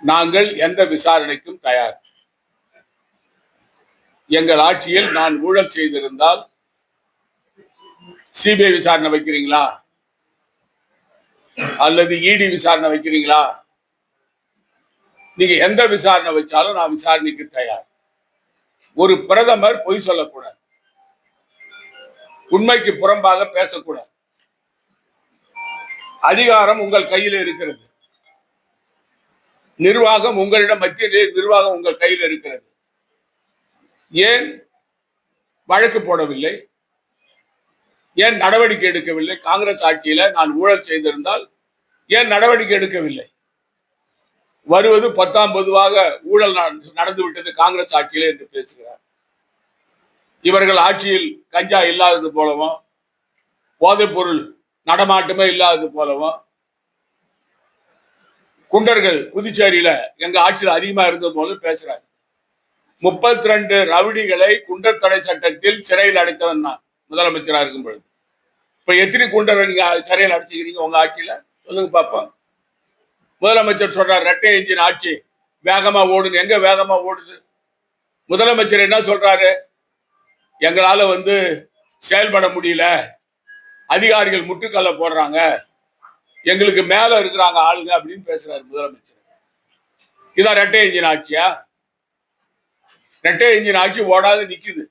நாங்கள் எந்த விசாரணைக்கும் தயார். எங்கள் ஆட்சியில் நான் ஊழல் செய்திருந்தால் சிபிஐ விசாரணை வைக்கிறீங்களா அல்லது இடி விசாரணை வைக்கிறீங்களா? நீங்க எந்த விசாரணை வச்சாலும் நான் விசாரணைக்கு தயார். ஒரு பிரதமர் பொய் சொல்லக்கூடாது, உண்மைக்கு புறம்பாக பேசக்கூடாது. அதிகாரம் உங்கள் கையில் இருக்கிறது, நிர்வாகம் உங்களிடம், மத்திய நிர்வாகம் உங்கள் கையில் இருக்கிறது. ஏன் வழக்கு போடவில்லை? ஏன் நடவடிக்கை எடுக்கவில்லை? காங்கிரஸ் ஆட்சியில நான் ஊழல் செய்திருந்தால் ஏன் நடவடிக்கை எடுக்கவில்லை? வருவது 10ஆம் பொதுவாக ஊழல் நடந்து விட்டது காங்கிரஸ் ஆட்சியில என்று பேசுகிறார். இவர்கள் ஆட்சியில் கஞ்சா இல்லாதது போலவும், போதைப் பொருள் நடமாட்டமே இல்லாதது போலவும், குண்டர்கள் புதுச்சேரியில எங்க ஆட்சியில் அதிகமா இருந்தது போல பேசுறாங்க. 32 ரவுடிகளை குண்டர் தடை சட்டத்தில் சிறையில் அடைத்தவன் தான் முதலமைச்சராக இருக்கும் பொழுது. இப்ப எத்தனை குண்டரை நீங்க சிறையில் அடைச்சிக்கிறீங்க உங்க ஆட்சியில? சொல்லுங்க பாப்போம். முதலமைச்சர் சொல்றார் இரட்டை என்ஜின் ஆட்சி வேகமா ஓடுது. எங்க வேகமா ஓடுது? முதலமைச்சர் என்ன சொல்றாரு? எங்களால செயல்பட முடியல, அதிகாரிகள் முட்டுக்கல்ல போடுறாங்க, எங்களுக்கு மேல இருக்கிறாங்க ஆளுங்க அப்படின்னு பேசுறாரு முதலமைச்சர். இதான் இரட்டை என்ஜின் ஆட்சியா? இரட்டை என்ஜின் ஆட்சி ஓடாது நிக்குது.